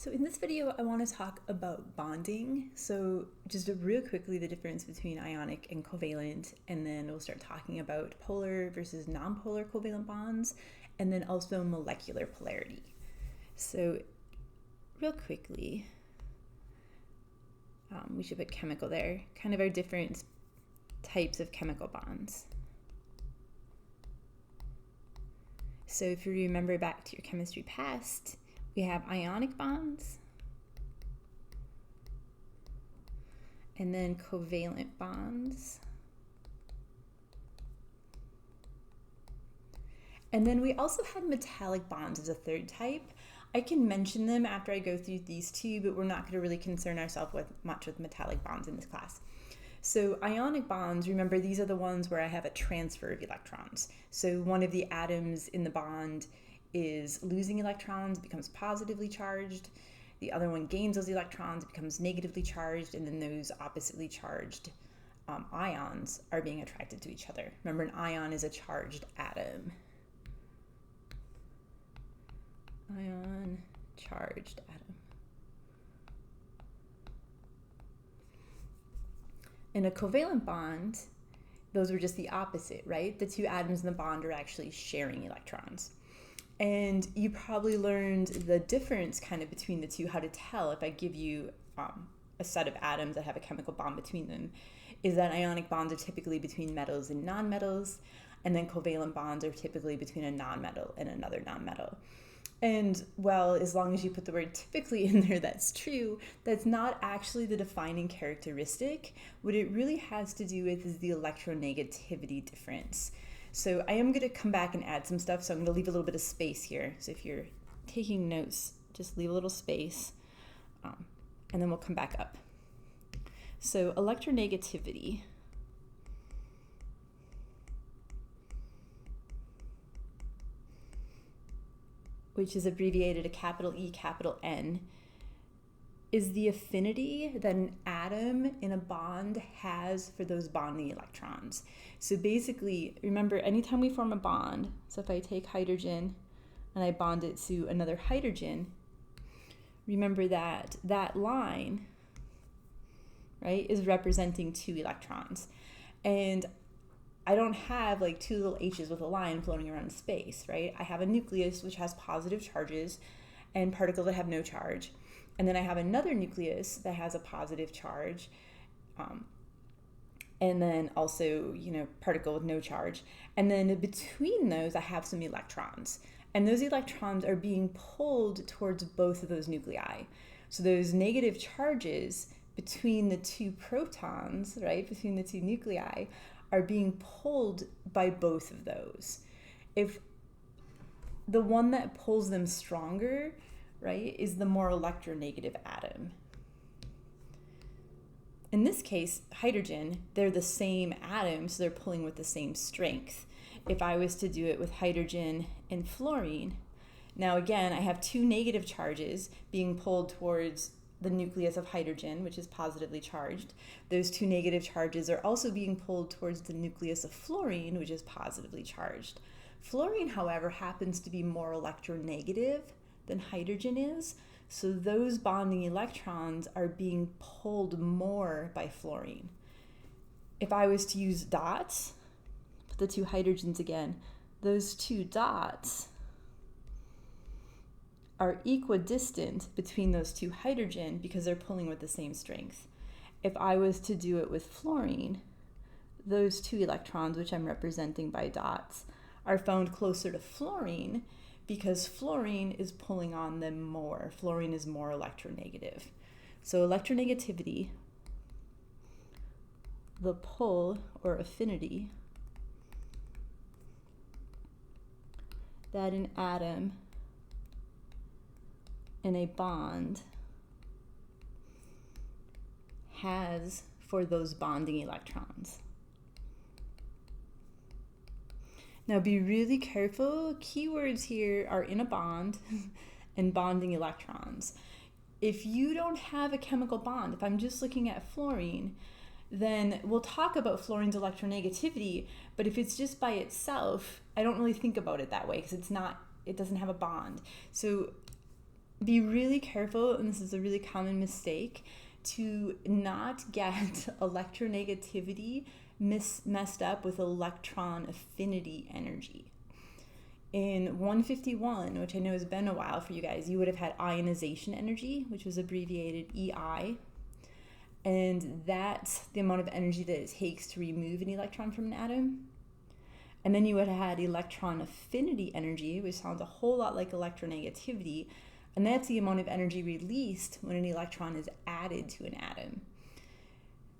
So in this video, I want to talk about bonding. So just real quickly, the difference between ionic and covalent, and then we'll start talking about polar versus nonpolar covalent bonds, and then also molecular polarity. So real quickly, we should put chemical there, kind of our different types of chemical bonds. So if you remember back to your chemistry past, we have ionic bonds, and then covalent bonds. And then we also had metallic bonds as a third type. I can mention them after I go through these two, but we're not going to really concern ourselves much with metallic bonds in this class. So ionic bonds, remember, these are the ones where I have a transfer of electrons. So one of the atoms in the bond is losing electrons, becomes positively charged. The other one gains those electrons, becomes negatively charged, and then those oppositely charged ions are being attracted to each other. Remember, an ion is a charged atom. Ion, charged atom. In a covalent bond, those are just the opposite, right? The two atoms in the bond are actually sharing electrons. And you probably learned the difference kind of between the two, how to tell if I give you a set of atoms that have a chemical bond between them, is that ionic bonds are typically between metals and nonmetals, and then covalent bonds are typically between a nonmetal and another nonmetal. And well, as long as you put the word typically in there, that's true. That's not actually the defining characteristic. What it really has to do with is the electronegativity difference. So I am going to come back and add some stuff, so I'm going to leave a little bit of space here. So if you're taking notes, just leave a little space, and then we'll come back up. So electronegativity. Which is abbreviated a capital E, capital N, is the affinity that an atom in a bond has for those bonding electrons. So basically, remember, anytime we form a bond, so if I take hydrogen and I bond it to another hydrogen, remember that that line, right, is representing two electrons. And I don't have like two little H's with a line floating around in space, right? I have a nucleus which has positive charges and particles that have no charge. And then I have another nucleus that has a positive charge, and then also, particle with no charge. And then between those, I have some electrons. And those electrons are being pulled towards both of those nuclei. So those negative charges between the two protons, right, between the two nuclei, are being pulled by both of those. If the one that pulls them stronger, right, is the more electronegative atom. In this case, hydrogen, they're the same atom, so they're pulling with the same strength. If I was to do it with hydrogen and fluorine, now again, I have two negative charges being pulled towards the nucleus of hydrogen, which is positively charged. Those two negative charges are also being pulled towards the nucleus of fluorine, which is positively charged. Fluorine, however, happens to be more electronegative than hydrogen is, so those bonding electrons are being pulled more by fluorine. If I was to use dots, put the two hydrogens again, those two dots are equidistant between those two hydrogen because they're pulling with the same strength. If I was to do it with fluorine, those two electrons, which I'm representing by dots, are found closer to fluorine because fluorine is pulling on them more. Fluorine is more electronegative. So electronegativity, the pull or affinity that an atom in a bond has for those bonding electrons. Now be really careful. Keywords here are in a bond and bonding electrons. If you don't have a chemical bond, if I'm just looking at fluorine, then we'll talk about fluorine's electronegativity, but if it's just by itself, I don't really think about it that way because it doesn't have a bond. So be really careful, and this is a really common mistake, to not get electronegativity messed up with electron affinity energy. In 151, which I know has been a while for you guys, you would have had ionization energy, which was abbreviated EI. And that's the amount of energy that it takes to remove an electron from an atom. And then you would have had electron affinity energy, which sounds a whole lot like electronegativity. And that's the amount of energy released when an electron is added to an atom.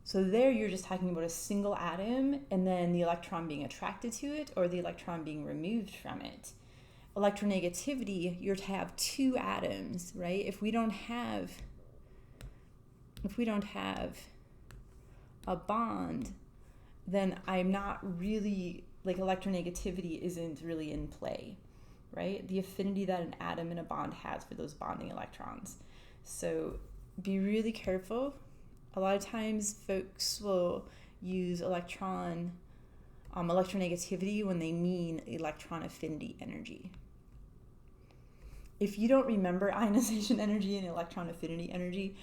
So there you're just talking about a single atom and then the electron being attracted to it or the electron being removed from it. Electronegativity, you're to have two atoms, right? If we don't have a bond, then I'm not really, like, electronegativity isn't really in play, right? The affinity that an atom in a bond has for those bonding electrons. So be really careful. A lot of times folks will use electronegativity when they mean electron affinity energy. If you don't remember ionization energy and electron affinity energy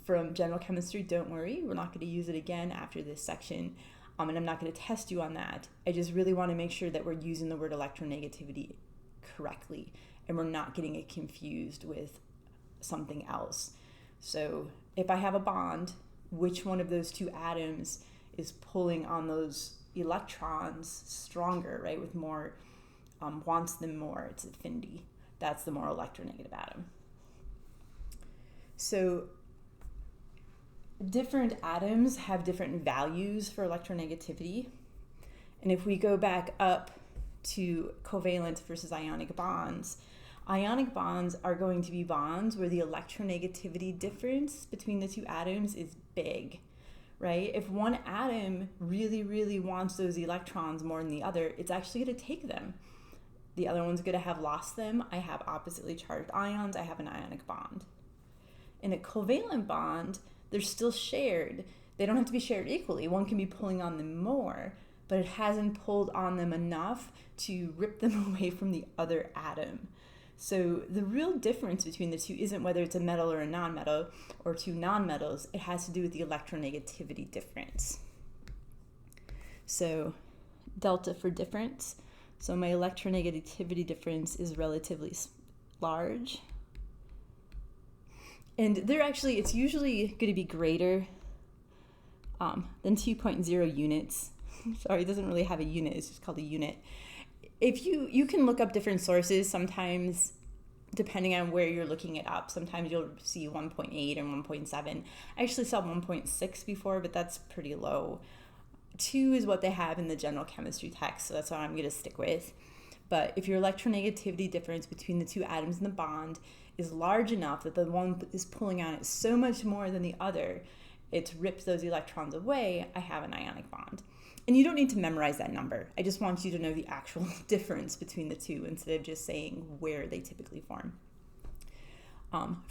from general chemistry, don't worry. We're not going to use it again after this section, and I'm not going to test you on that. I just really want to make sure that we're using the word electronegativity correctly and we're not getting it confused with something else. So if I have a bond, which one of those two atoms is pulling on those electrons stronger, right? With more, wants them more, it's affinity. That's the more electronegative atom. So different atoms have different values for electronegativity. And if we go back up to covalent versus ionic bonds are going to be bonds where the electronegativity difference between the two atoms is big, right? If one atom really, really wants those electrons more than the other, it's actually going to take them. The other one's going to have lost them. I have oppositely charged ions. I have an ionic bond. In a covalent bond, they're still shared. They don't have to be shared equally. One can be pulling on them more, but it hasn't pulled on them enough to rip them away from the other atom. So the real difference between the two isn't whether it's a metal or a nonmetal or two nonmetals. It has to do with the electronegativity difference. So delta for difference. So my electronegativity difference is relatively large. And it's usually going to be greater than 2.0 units. Sorry, it doesn't really have a unit. It's just called a unit. If you can look up different sources, sometimes depending on where you're looking it up, sometimes you'll see 1.8 and 1.7. I actually saw 1.6 before, but that's pretty low. 2 is what they have in the general chemistry text, so that's what I'm going to stick with. But if your electronegativity difference between the two atoms in the bond is large enough that the one is pulling on it so much more than the other, it's ripped those electrons away, I have an ionic bond. And you don't need to memorize that number. I just want you to know the actual difference between the two instead of just saying where they typically form.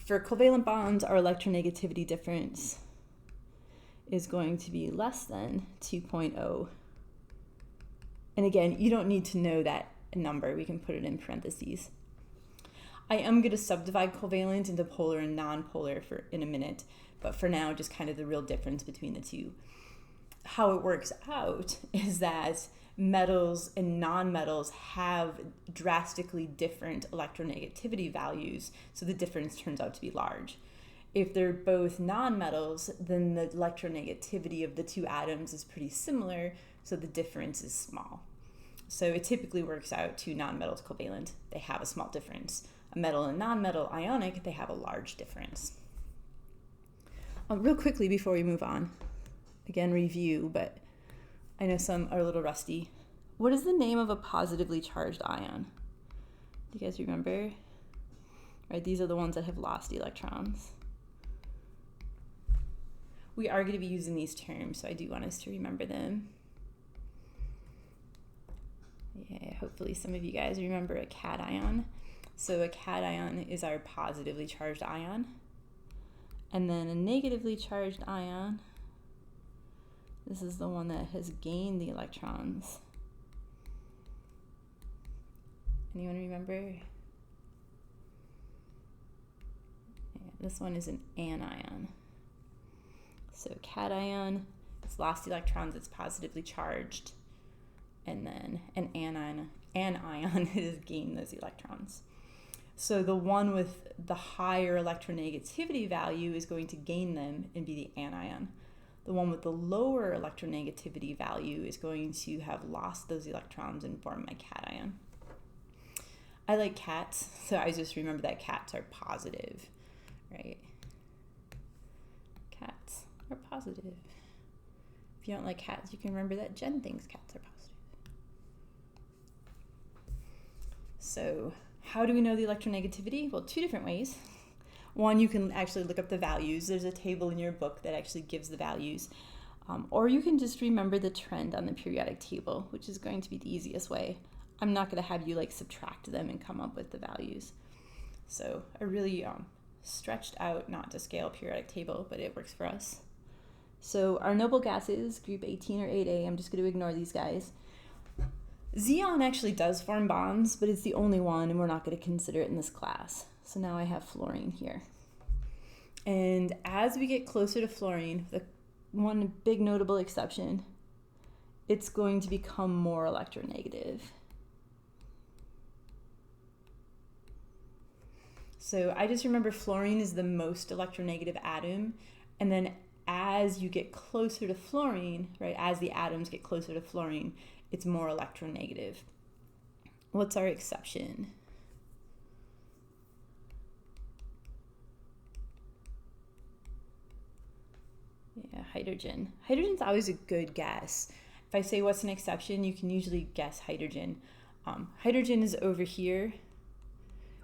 For covalent bonds, our electronegativity difference is going to be less than 2.0. And again, you don't need to know that number. We can put it in parentheses. I am going to subdivide covalent into polar and nonpolar in a minute, but for now, just kind of the real difference between the two. How it works out is that metals and nonmetals have drastically different electronegativity values, so the difference turns out to be large. If they're both nonmetals, then the electronegativity of the two atoms is pretty similar, so the difference is small. So it typically works out two nonmetals covalent, they have a small difference. A metal and nonmetal ionic, they have a large difference. Real quickly before we move on, again, review, but I know some are a little rusty. What is the name of a positively charged ion? Do you guys remember? Right, these are the ones that have lost electrons. We are going to be using these terms, so I do want us to remember them. Yeah, hopefully some of you guys remember a cation. So a cation is our positively charged ion. And then a negatively charged ion, this is the one that has gained the electrons. Anyone remember? This one is an anion. So cation, it's lost electrons, it's positively charged. And then an anion is gained those electrons. So the one with the higher electronegativity value is going to gain them and be the anion. The one with the lower electronegativity value is going to have lost those electrons and form my cation. I like cats, so I just remember that cats are positive, right? Cats are positive. If you don't like cats, you can remember that Jen thinks cats are positive. So how do we know the electronegativity? Well, two different ways. One, you can actually look up the values. There's a table in your book that actually gives the values. Or you can just remember the trend on the periodic table, which is going to be the easiest way. I'm not going to have you like subtract them and come up with the values. So a really stretched out, not to scale periodic table, but it works for us. So our noble gases, group 18 or 8A, I'm just going to ignore these guys. Xeon actually does form bonds, but it's the only one, and we're not going to consider it in this class. So now I have fluorine here. And as we get closer to fluorine, the one big notable exception, it's going to become more electronegative. So I just remember fluorine is the most electronegative atom, and then as you get closer to fluorine, right, as the atoms get closer to fluorine, it's more electronegative. What's our exception? Yeah, hydrogen. Hydrogen's always a good guess. If I say what's an exception, you can usually guess hydrogen. Hydrogen is over here,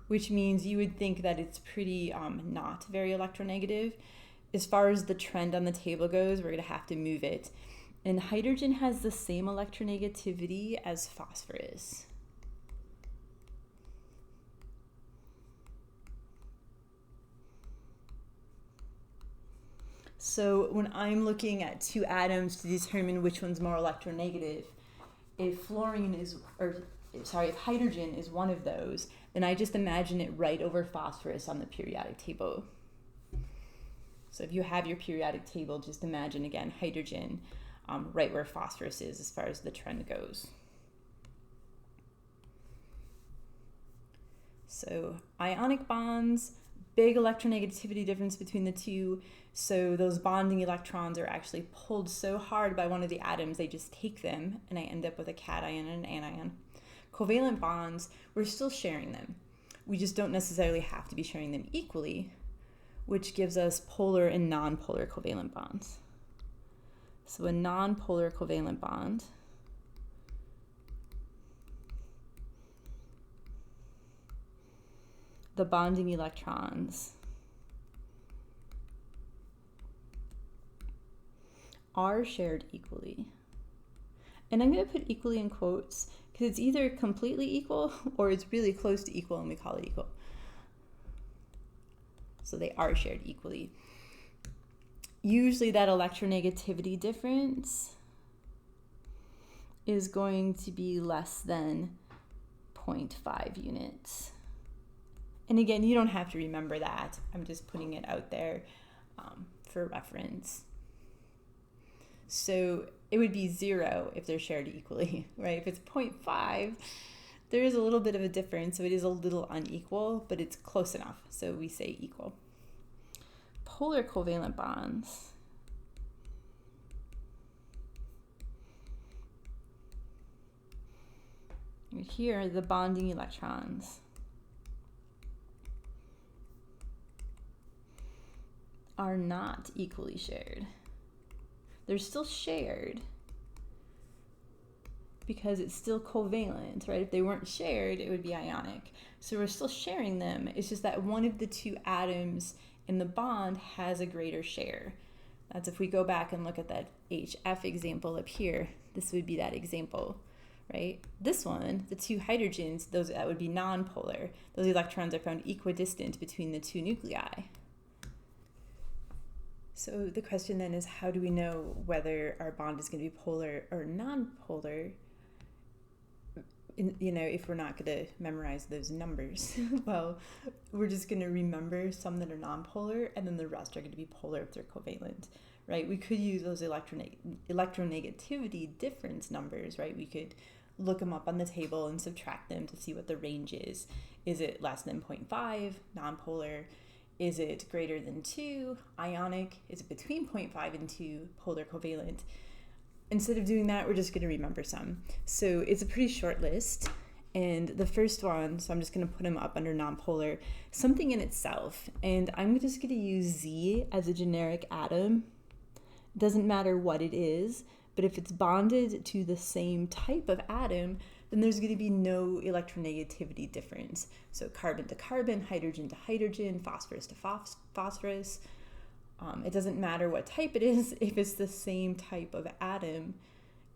which means you would think that it's pretty not very electronegative. As far as the trend on the table goes, we're going to have to move it. And hydrogen has the same electronegativity as phosphorus. So when I'm looking at two atoms to determine which one's more electronegative, if hydrogen is one of those, then I just imagine it right over phosphorus on the periodic table. So if you have your periodic table, just imagine again hydrogen right where phosphorus is as far as the trend goes. So ionic bonds, big electronegativity difference between the two. So those bonding electrons are actually pulled so hard by one of the atoms, they just take them, and I end up with a cation and an anion. Covalent bonds, we're still sharing them. We just don't necessarily have to be sharing them equally, which gives us polar and nonpolar covalent bonds. So a nonpolar covalent bond the bonding electrons are shared equally. And I'm going to put equally in quotes because it's either completely equal or it's really close to equal and we call it equal. So they are shared equally. Usually that electronegativity difference is going to be less than 0.5 units. And again, you don't have to remember that. I'm just putting it out there for reference. So it would be 0 if they're shared equally, right? If it's 0.5, there is a little bit of a difference, so it is a little unequal, but it's close enough, so we say equal. Polar covalent bonds here, the bonding electrons are not equally shared. They're still shared because it's still covalent, right? If they weren't shared, it would be ionic. So we're still sharing them. It's just that one of the two atoms in the bond has a greater share. That's if we go back and look at that HF example up here, this would be that example, right? This one, the two hydrogens, that would be nonpolar. Those electrons are found equidistant between the two nuclei. So the question then is, how do we know whether our bond is going to be polar or nonpolar? if we're not going to memorize those numbers, well, we're just going to remember some that are nonpolar, and then the rest are going to be polar if they're covalent, right? We could use those electronegativity difference numbers, right? We could look them up on the table and subtract them to see what the range is. Is it less than 0.5, nonpolar? Is it greater than 2, ionic? Is it between 0.5 and 2, polar covalent? Instead of doing that, we're just going to remember some. So it's a pretty short list. And the first one, so I'm just going to put them up under nonpolar, something in itself. And I'm just going to use Z as a generic atom. It doesn't matter what it is, but if it's bonded to the same type of atom, then there's going to be no electronegativity difference. So carbon to carbon, hydrogen to hydrogen, phosphorus to phosphorus. It doesn't matter what type it is. If it's the same type of atom,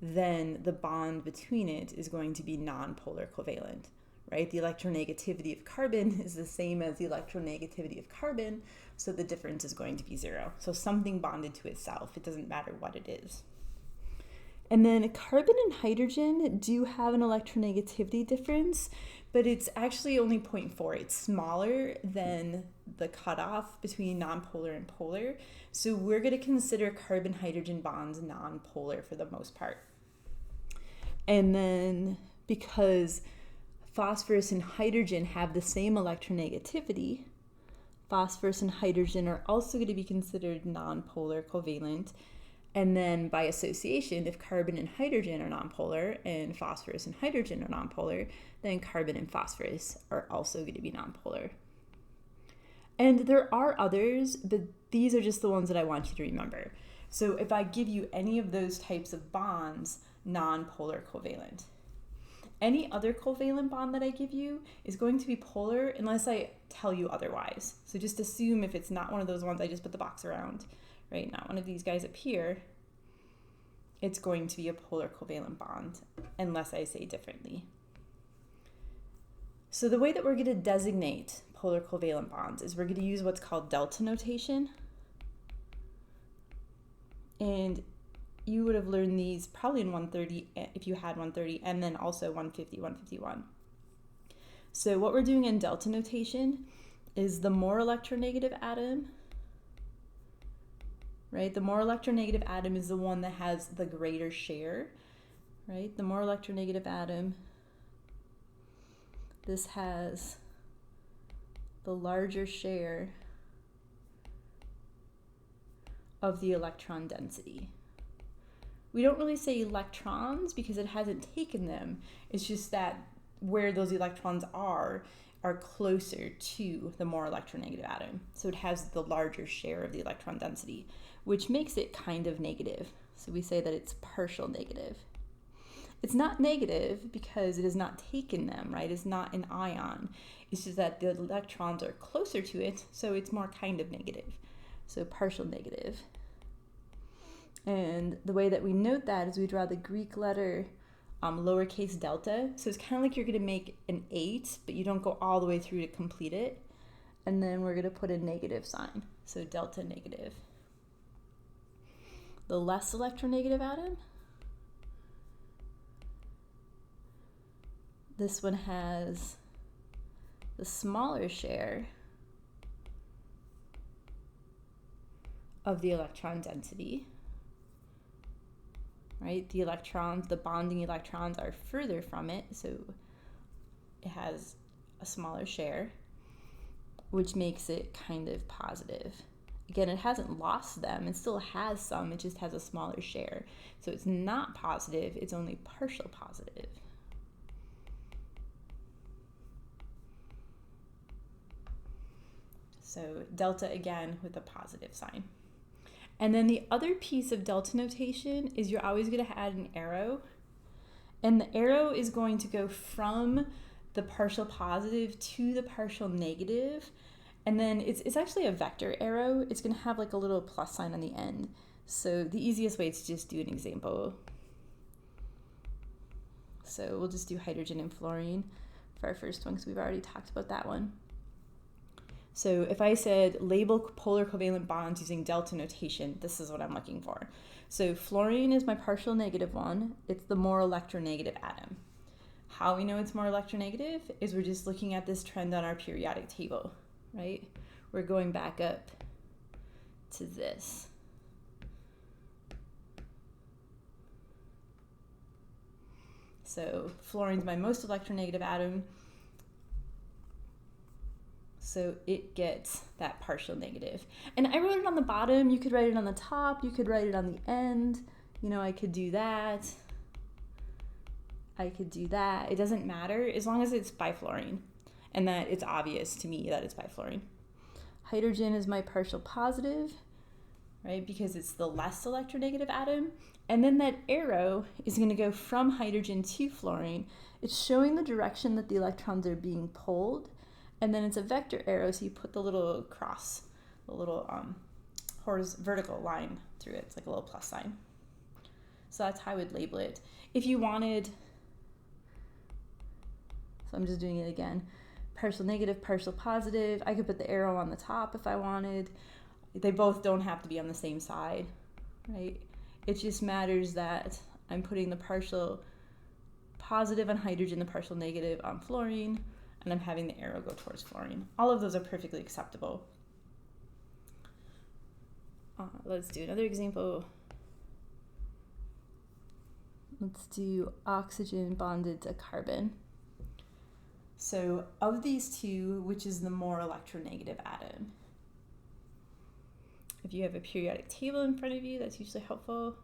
then the bond between it is going to be nonpolar covalent, right? The electronegativity of carbon is the same as the electronegativity of carbon, so the difference is going to be 0. So something bonded to itself. It doesn't matter what it is. And then carbon and hydrogen do have an electronegativity difference, but it's actually only 0.4. It's smaller than the cutoff between nonpolar and polar. So we're going to consider carbon-hydrogen bonds nonpolar for the most part. And then because phosphorus and hydrogen have the same electronegativity, phosphorus and hydrogen are also going to be considered nonpolar covalent. And then by association, if carbon and hydrogen are nonpolar and phosphorus and hydrogen are nonpolar, then carbon and phosphorus are also going to be nonpolar. And there are others, but these are just the ones that I want you to remember. So if I give you any of those types of bonds, nonpolar covalent. Any other covalent bond that I give you is going to be polar unless I tell you otherwise. So just assume if it's not one of those ones I just put the box around, right? Not one of these guys up here, it's going to be a polar covalent bond unless I say differently. So the way that we're going to designate polar covalent bonds is we're going to use what's called delta notation. And you would have learned these probably in 130 if you had 130, and then also 150, 151. So what we're doing in delta notation is the more electronegative atom, right? The more electronegative atom is the one that has the greater share, right? The more electronegative atom, this has the larger share of the electron density. We don't really say electrons because it hasn't taken them. It's just that where those electrons are closer to the more electronegative atom. So it has the larger share of the electron density, which makes it kind of negative. So we say that it's partial negative. It's not negative because it has not taken them, right? It's not an ion. It's just that the electrons are closer to it, so it's more kind of negative. So partial negative. And the way that we note that is we draw the Greek letter lowercase delta. So it's kind of like you're going to make an 8, but you don't go all the way through to complete it. And then we're going to put a negative sign. So delta negative. The less electronegative atom, this one has the smaller share of the electron density. Right? The electrons, the bonding electrons are further from it, so it has a smaller share, which makes it kind of positive. Again, it hasn't lost them, it still has some, it just has a smaller share. So it's not positive, it's only partial positive. So delta again with a positive sign. And then the other piece of delta notation is you're always going to add an arrow. And the arrow is going to go from the partial positive to the partial negative. And then it's actually a vector arrow. It's going to have like a little plus sign on the end. So the easiest way is to just do an example. So we'll just do hydrogen and fluorine for our first one because we've already talked about that one. So if I said label polar covalent bonds using delta notation, this is what I'm looking for. So fluorine is my partial negative one. It's the more electronegative atom. how we know it's more electronegative is we're just looking at this trend on our periodic table, right? We're going back up to this. So fluorine's my most electronegative atom, so it gets that partial negative. And I wrote it on the bottom. You could write it on the top. You could write it on the end. You know, I could do that. I could do that. It doesn't matter as long as it's bifluorine and that it's obvious to me that it's bifluorine. Hydrogen is my partial positive, right, because it's the less electronegative atom. And then that arrow is going to go from hydrogen to fluorine. It's showing the direction that the electrons are being pulled. And then it's a vector arrow, so you put the little cross, the little vertical line through it. It's like a little plus sign. So that's how I would label it. If you wanted, so I'm just doing it again, partial negative, partial positive. I could put the arrow on the top if I wanted. They both don't have to be on the same side, right? It just matters that I'm putting the partial positive on hydrogen, the partial negative on fluorine, and I'm having the arrow go towards fluorine. All of those are perfectly acceptable. Let's do another example. Let's do oxygen bonded to carbon. So of these two, which is the more electronegative atom? If you have a periodic table in front of you, that's usually helpful.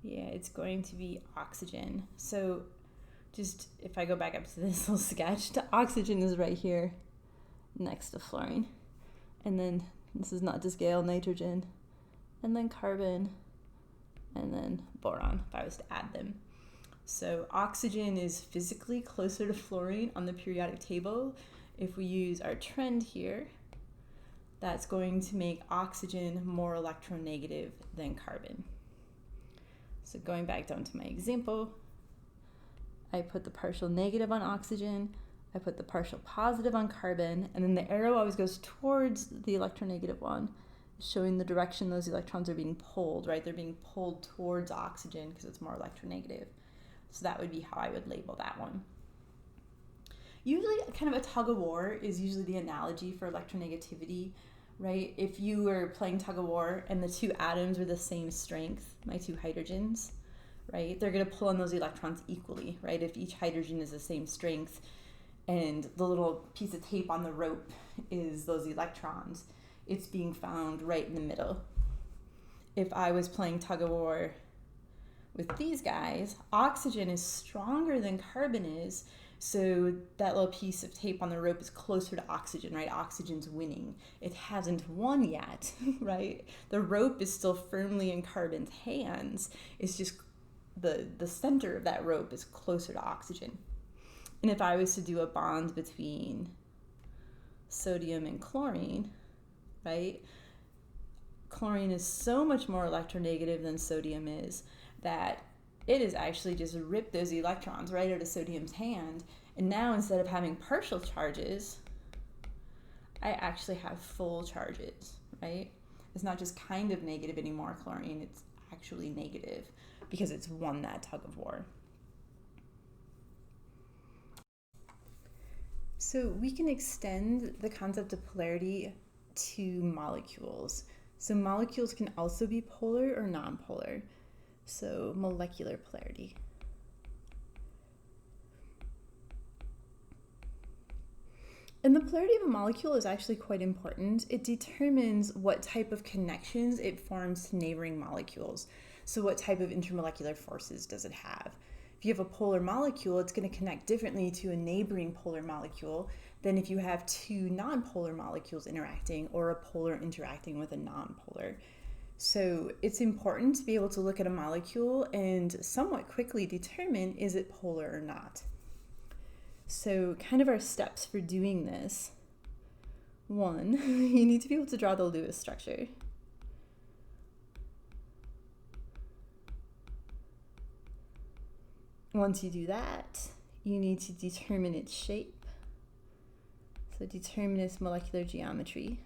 Yeah, it's going to be oxygen. So just if I go back up to this little sketch, the oxygen is right here next to fluorine. And then this is not to scale, nitrogen, and then carbon, and then boron, if I was to add them. So oxygen is physically closer to fluorine on the periodic table. If we use our trend here, that's going to make oxygen more electronegative than carbon. So going back down to my example, I put the partial negative on oxygen, I put the partial positive on carbon, and then the arrow always goes towards the electronegative one, showing the direction those electrons are being pulled, right? They're being pulled towards oxygen because it's more electronegative. So that would be how I would label that one. Usually kind of a tug of war is usually the analogy for electronegativity, right? If you were playing tug of war and the two atoms were the same strength, my two hydrogens, right? They're going to pull on those electrons equally, right? If each hydrogen is the same strength and the little piece of tape on the rope is those electrons, it's being found right in the middle. If I was playing tug of war with these guys, oxygen is stronger than carbon is, so that little piece of tape on the rope is closer to oxygen, right? Oxygen's winning. It hasn't won yet, right? The rope is still firmly in carbon's hands. It's just the center of that rope is closer to oxygen. And if I was to do a bond between sodium and chlorine, right? Chlorine is so much more electronegative than sodium is that it is actually just ripped those electrons right out of sodium's hand. And now instead of having partial charges, I actually have full charges, right? It's not just kind of negative anymore, chlorine, it's actually negative because it's won that tug of war. So we can extend the concept of polarity to molecules. So molecules can also be polar or nonpolar. So molecular polarity. And the polarity of a molecule is actually quite important. It determines what type of connections it forms to neighboring molecules. So what type of intermolecular forces does it have? If you have a polar molecule, it's going to connect differently to a neighboring polar molecule than if you have two nonpolar molecules interacting or a polar interacting with a nonpolar. So it's important to be able to look at a molecule and somewhat quickly determine, is it polar or not? So kind of our steps for doing this. One, you need to be able to draw the Lewis structure. Once you do that, you need to determine its shape. So determine its molecular geometry.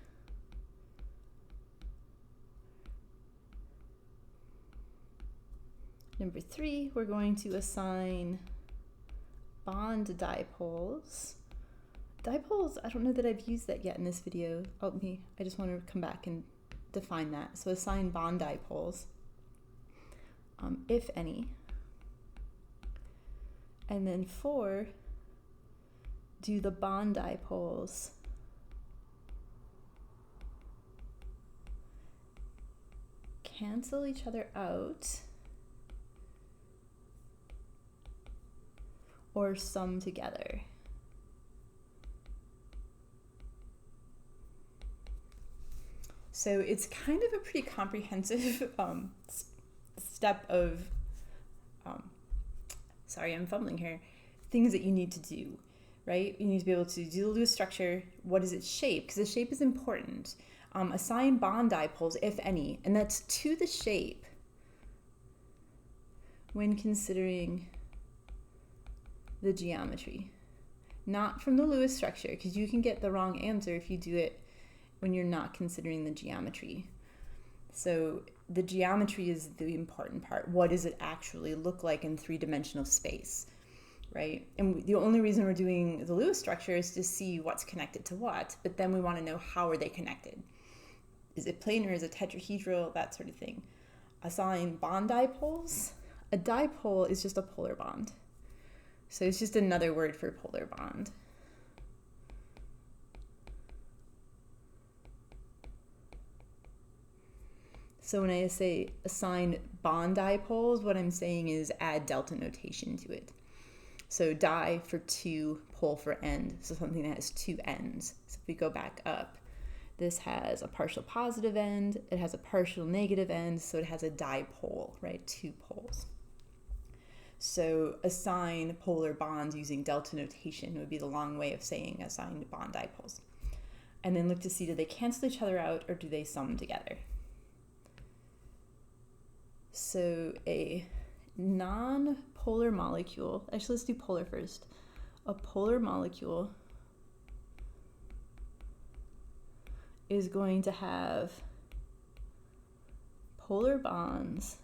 Number 3, we're going to assign bond dipoles. Dipoles, I don't know that I've used that yet in this video. I just want to come back and define that. So assign bond dipoles, if any. And then 4, do the bond dipoles cancel each other out or sum together? So it's kind of a pretty comprehensive step of, sorry, I'm fumbling here, things that you need to do, right? You need to be able to do the Lewis structure. What is its shape? Because the shape is important. Assign bond dipoles, if any, and that's to the shape when considering the geometry, not from the Lewis structure, because you can get the wrong answer if you do it when you're not considering the geometry. So the geometry is the important part. What does it actually look like in three-dimensional space, right? And the only reason we're doing the Lewis structure is to see what's connected to what, but then we want to know how are they connected. Is it planar, is it tetrahedral, that sort of thing. Assign bond dipoles. A dipole is just a polar bond. So it's just another word for polar bond. So when I say assign bond dipoles, what I'm saying is add delta notation to it. So di for 2, pole for end, so something that has 2 ends. So if we go back up, this has a partial positive end, it has a partial negative end, so it has a dipole, right? 2 poles. So assign polar bonds using delta notation would be the long way of saying assign bond dipoles. And then look to see, do they cancel each other out or do they sum together? So a non-polar molecule, actually let's do polar first. A polar molecule is going to have polar bonds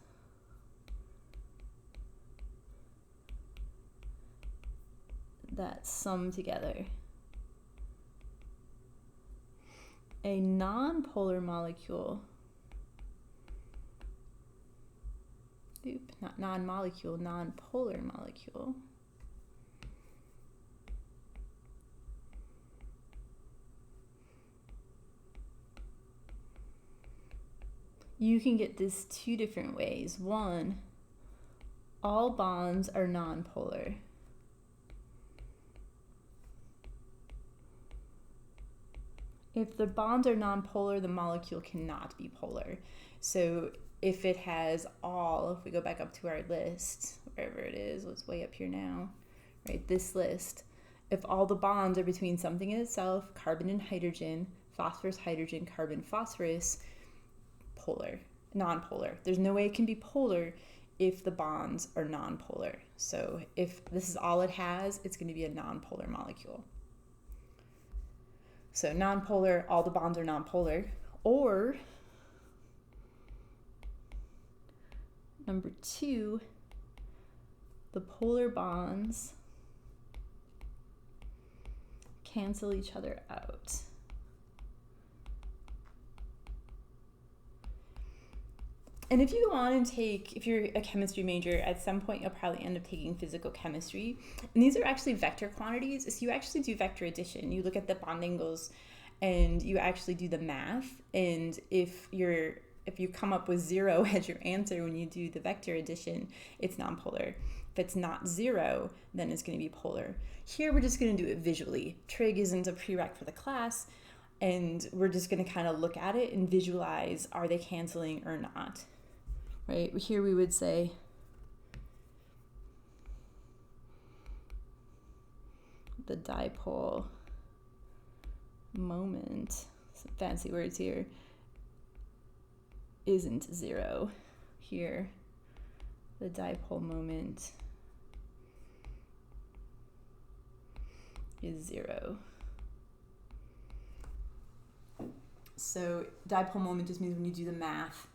that sum together. A non-polar molecule, not non-molecule, non-polar molecule, you can get this 2 different ways. 1, all bonds are non-polar. If the bonds are non-polar, the molecule cannot be polar. So if it has all, if we go back up to our list, wherever it is, it's way up here now, right, this list, if all the bonds are between something in itself, carbon and hydrogen, phosphorus, hydrogen, carbon, phosphorus, polar, non-polar. There's no way it can be polar if the bonds are non-polar. So if this is all it has, it's going to be a non-polar molecule. So non-polar, all the bonds are non-polar, or number 2, the polar bonds cancel each other out. And if you go on and take, if you're a chemistry major, at some point you'll probably end up taking physical chemistry. And these are actually vector quantities. So you actually do vector addition. You look at the bond angles and you actually do the math. And if you come up with 0 as your answer when you do the vector addition, it's nonpolar. If it's not 0, then it's going to be polar. Here we're just going to do it visually. Trig isn't a prereq for the class, and we're just going to kind of look at it and visualize, are they canceling or not? Right? Here we would say the dipole moment, some fancy words here, isn't 0. Here, the dipole moment is 0. So dipole moment just means when you do the math,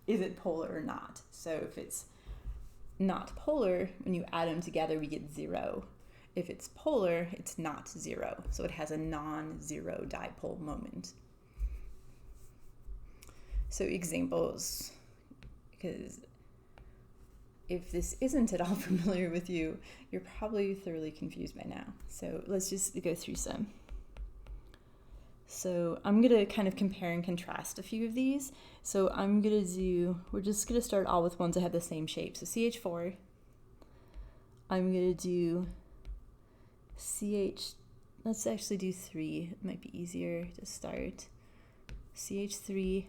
is it polar or not? So if it's not polar, when you add them together, we get 0. If it's polar, it's not 0. So it has a non-zero dipole moment. So examples, because if this isn't at all familiar with you, you're probably thoroughly confused by now. So let's just go through some. So I'm going to kind of compare and contrast a few of these. So we're just going to start all with ones that have the same shape. So CH4, I'm going to do let's actually do 3. It might be easier to start. CH3F,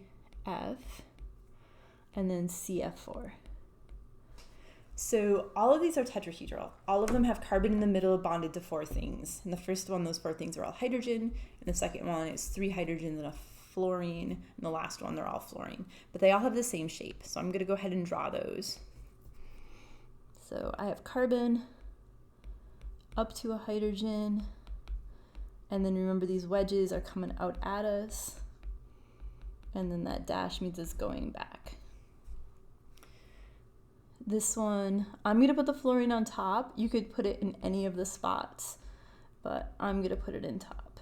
and then CF4. So all of these are tetrahedral. All of them have carbon in the middle bonded to 4 things. And the first one, those 4 things are all hydrogen. And the second one is 3 hydrogens and a fluorine. And the last one, they're all fluorine. But they all have the same shape. So I'm going to go ahead and draw those. So I have carbon up to a hydrogen. And then remember, these wedges are coming out at us. And then that dash means it's going back. This one, I'm going to put the fluorine on top. You could put it in any of the spots, but I'm going to put it in top.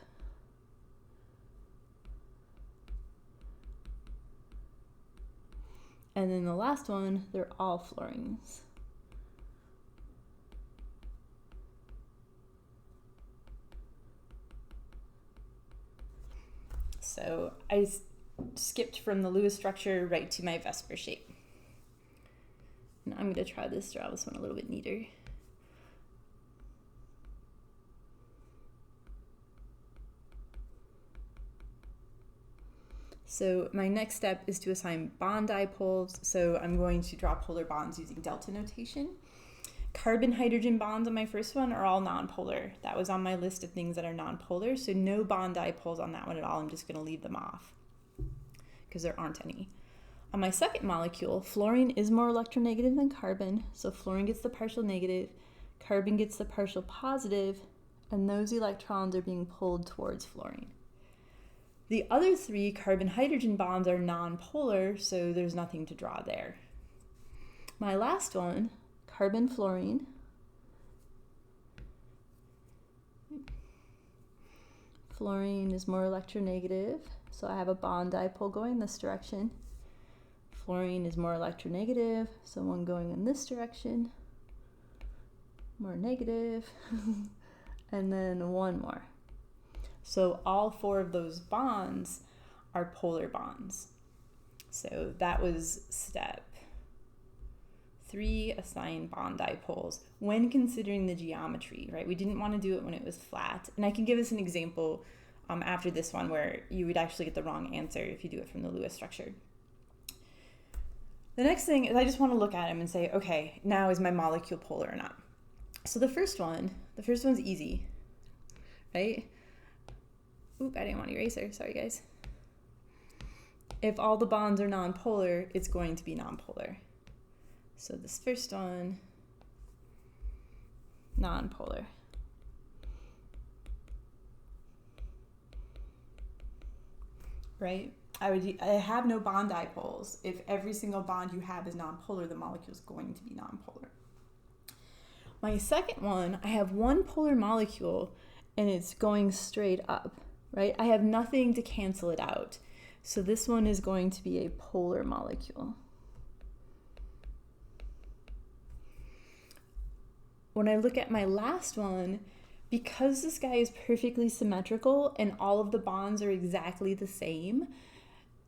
And then the last one, they're all fluorines. So I skipped from the Lewis structure right to my Vesper shape. And I'm going to try this, draw this one a little bit neater. So my next step is to assign bond dipoles. So I'm going to draw polar bonds using delta notation. Carbon-hydrogen bonds on my first one are all nonpolar. That was on my list of things that are nonpolar, so no bond dipoles on that one at all. I'm just going to leave them off because there aren't any. On my second molecule, fluorine is more electronegative than carbon, so fluorine gets the partial negative, carbon gets the partial positive, and those electrons are being pulled towards fluorine. The other 3 carbon-hydrogen bonds are nonpolar, so there's nothing to draw there. My last one, carbon-fluorine, fluorine is more electronegative, so I have a bond dipole going this direction. Fluorine is more electronegative, so one going in this direction, more negative, and then one more. So all 4 of those bonds are polar bonds. So that was step 3, assign bond dipoles when considering the geometry, right? We didn't want to do it when it was flat. And I can give us an example after this one where you would actually get the wrong answer if you do it from the Lewis structure. The next thing is I just want to look at them and say, okay, now is my molecule polar or not? So the first one's easy, right? Oop, I didn't want an eraser, sorry guys. If all the bonds are nonpolar, it's going to be nonpolar. So this first one, nonpolar. Right? I have no bond dipoles. If every single bond you have is nonpolar, the molecule is going to be nonpolar. My second one, I have one polar molecule and it's going straight up, right? I have nothing to cancel it out. So this one is going to be a polar molecule. When I look at my last one, because this guy is perfectly symmetrical and all of the bonds are exactly the same,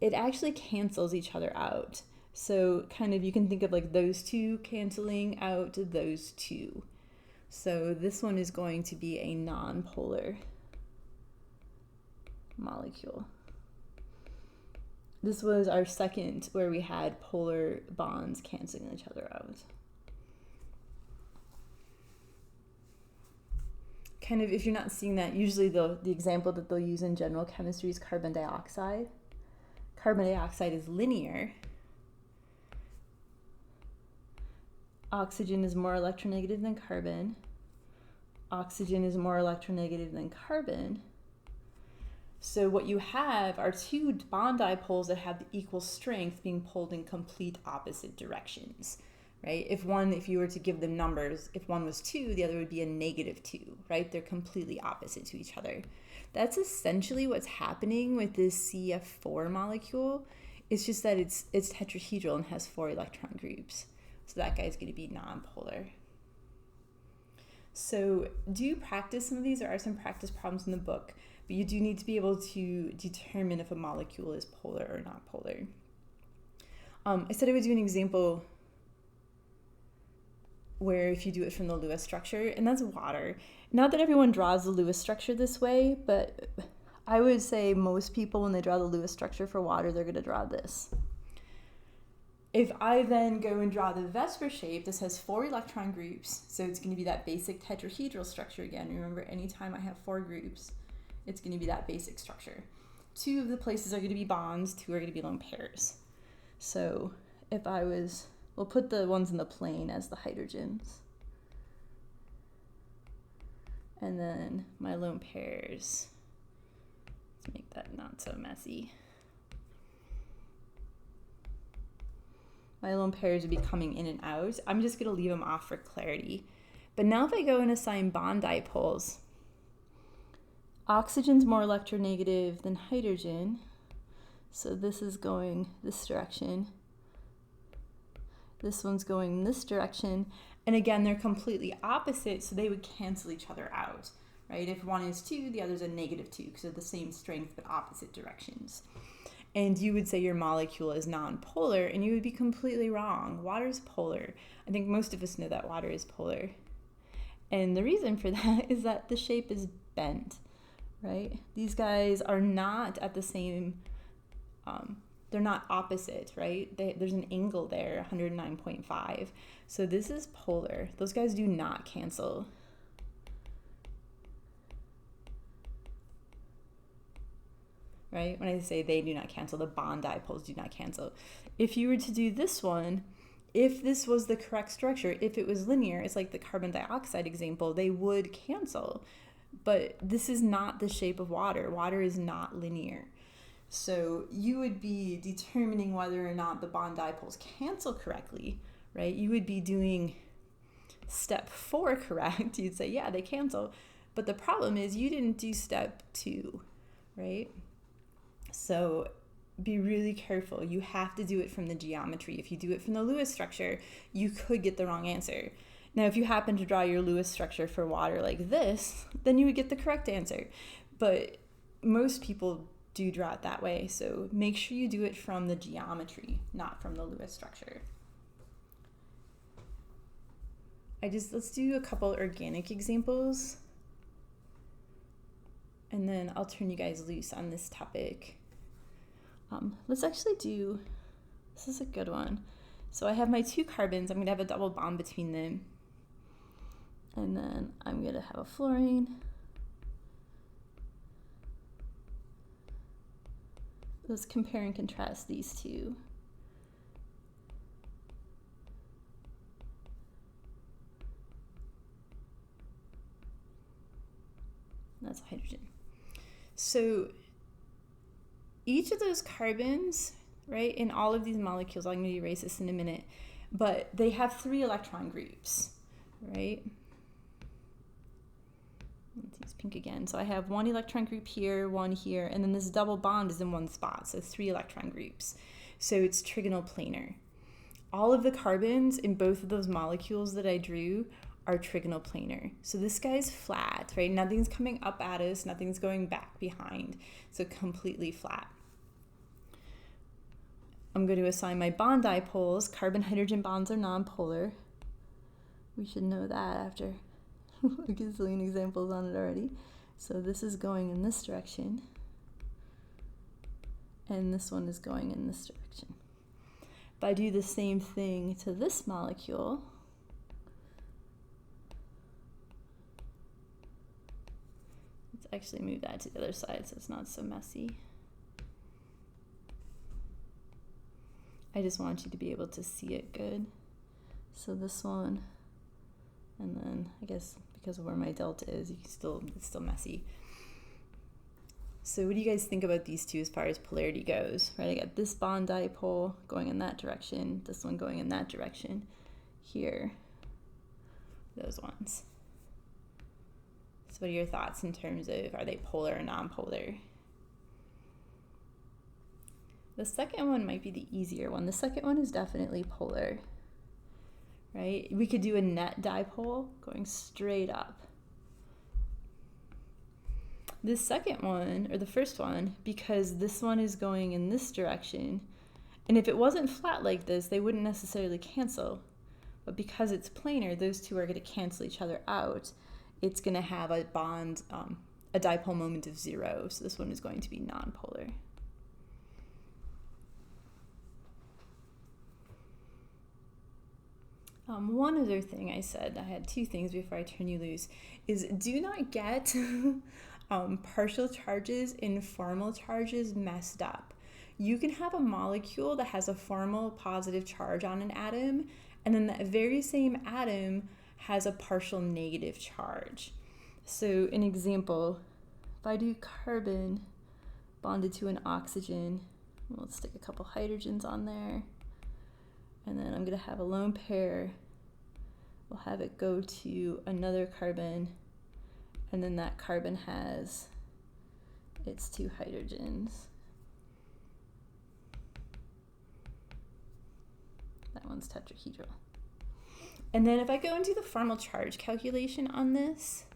it actually cancels each other out. So kind of you can think of like those 2 canceling out those 2. So this one is going to be a nonpolar molecule. This was our second where we had polar bonds canceling each other out. Kind of, if you're not seeing that, usually the example that they'll use in general chemistry is carbon dioxide. Carbon dioxide is linear. Oxygen is more electronegative than carbon. Oxygen is more electronegative than carbon. So what you have are 2 bond dipoles that have the equal strength being pulled in complete opposite directions, right? If you were to give them numbers, if one was 2, the other would be a -2, right? They're completely opposite to each other. That's essentially what's happening with this CF4 molecule. It's just that it's tetrahedral and has 4 electron groups. So that guy's going to be nonpolar. So do practice some of these. There are some practice problems in the book, but you do need to be able to determine if a molecule is polar or not polar. I said I would do an example where if you do it from the Lewis structure, and that's water. Not that everyone draws the Lewis structure this way, but I would say most people, when they draw the Lewis structure for water, they're going to draw this. If I then go and draw the Vesper shape, this has 4 electron groups, so it's going to be that basic tetrahedral structure again. Remember, anytime I have 4 groups, it's going to be that basic structure. 2 of the places are going to be bonds, 2 are going to be lone pairs. So if I was, we'll put the ones in the plane as the hydrogens. And then my lone pairs, let's make that not so messy. My lone pairs would be coming in and out. I'm just going to leave them off for clarity. But now if I go and assign bond dipoles, oxygen's more electronegative than hydrogen. So this is going this direction. This one's going this direction. And again, they're completely opposite, so they would cancel each other out, right? If one is 2, the other's a -2, because they're the same strength but opposite directions. And you would say your molecule is nonpolar, and you would be completely wrong. Water is polar. I think most of us know that water is polar. And the reason for that is that the shape is bent, right? These guys are not at the same, they're not opposite, right? There's an angle there, 109.5. So this is polar. Those guys do not cancel. Right? When I say they do not cancel, the bond dipoles do not cancel. If you were to do this one, if this was the correct structure, if it was linear, it's like the carbon dioxide example, they would cancel. But this is not the shape of water. Water is not linear. So you would be determining whether or not the bond dipoles cancel correctly, right? You would be doing step 4 correct. You'd say, yeah, they cancel. But the problem is you didn't do step 2, right? So be really careful. You have to do it from the geometry. If you do it from the Lewis structure, you could get the wrong answer. Now, if you happen to draw your Lewis structure for water like this, then you would get the correct answer. But most people do draw it that way. So make sure you do it from the geometry, not from the Lewis structure. Let's do a couple organic examples. And then I'll turn you guys loose on this topic. Let's actually do, this is a good one. So I have my 2 carbons. I'm going to have a double bond between them. And then I'm going to have a fluorine. Let's compare and contrast these 2. That's hydrogen. So each of those carbons, right, in all of these molecules, I'm going to erase this in a minute, but they have 3 electron groups, right? Let's use pink again. So I have 1 electron group here, 1 here, and then this double bond is in one spot, so 3 electron groups. So it's trigonoplanar. All of the carbons in both of those molecules that I drew are trigonoplanar. So this guy's flat, right? Nothing's coming up at us, nothing's going back behind, so completely flat. I'm going to assign my bond dipoles. Carbon-hydrogen bonds are nonpolar. We should know that after a gazillion examples on it already. So this is going in this direction, and this one is going in this direction. If I do the same thing to this molecule, let's actually move that to the other side so it's not so messy. I just want you to be able to see it good. So this one, and then I guess because of where my delta is, it's still messy. So what do you guys think about these 2 as far as polarity goes? Right, I got this bond dipole going in that direction, this one going in that direction. here, those ones. So what are your thoughts in terms of, are they polar or non-polar? The second one might be the easier one. The second one is definitely polar, right? We could do a net dipole going straight up. This second one, or the first one, because this one is going in this direction, and if it wasn't flat like this, they wouldn't necessarily cancel. But because it's planar, those two are going to cancel each other out. It's going to have a bond, a dipole moment of 0. So this one is going to be nonpolar. One other thing I said, I had two things before I turn you loose, is do not get partial charges and formal charges messed up. You can have a molecule that has a formal positive charge on an atom, and then that very same atom has a partial negative charge. So an example, if I do carbon bonded to an oxygen, let's stick a couple hydrogens on there, and then I'm going to have a lone pair. We'll have it go to another carbon, and then that carbon has its 2 hydrogens. That one's tetrahedral. And then if I go into the formal charge calculation on this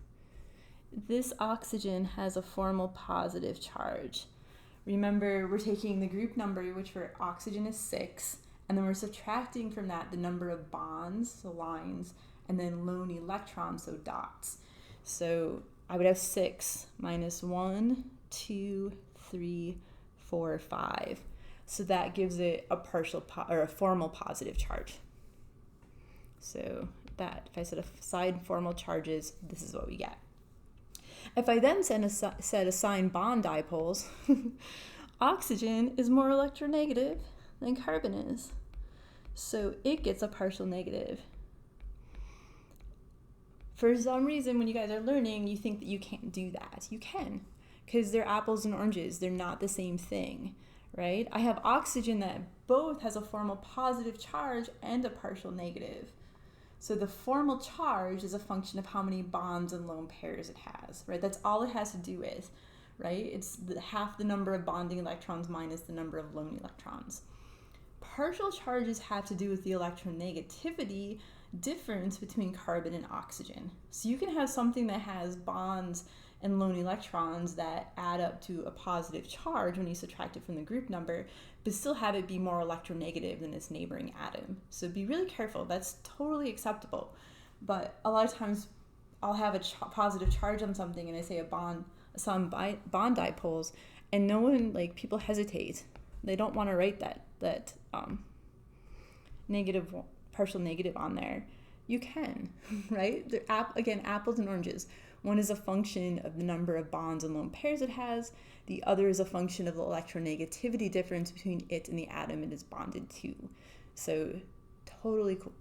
oxygen has a formal positive charge. Remember, we're taking the group number, which for oxygen is 6, and then we're subtracting from that the number of bonds, so lines, and then lone electrons, so dots. So I would have 6 minus 1, 2, 3, 4, 5. So that gives it a partial or a formal positive charge. So that, if I set aside formal charges, this is what we get. If I then set aside bond dipoles, oxygen is more electronegative than carbon is. So it gets a partial negative. For some reason, when you guys are learning, you think that you can't do that. You can, because they're apples and oranges. They're not the same thing, right? I have oxygen that both has a formal positive charge and a partial negative. So the formal charge is a function of how many bonds and lone pairs it has, right? That's all it has to do with, right? It's half the number of bonding electrons minus the number of lone electrons. Partial charges have to do with the electronegativity difference between carbon and oxygen. So you can have something that has bonds and lone electrons that add up to a positive charge when you subtract it from the group number, but still have it be more electronegative than its neighboring atom. So be really careful. That's totally acceptable. But a lot of times I'll have a positive charge on something and I say some bond dipoles, and no one, like, people hesitate. They don't want to write that negative, partial negative on there. You can, right? They're again, apples and oranges. One is a function of the number of bonds and lone pairs it has. The other is a function of the electronegativity difference between it and the atom it is bonded to. So totally cool.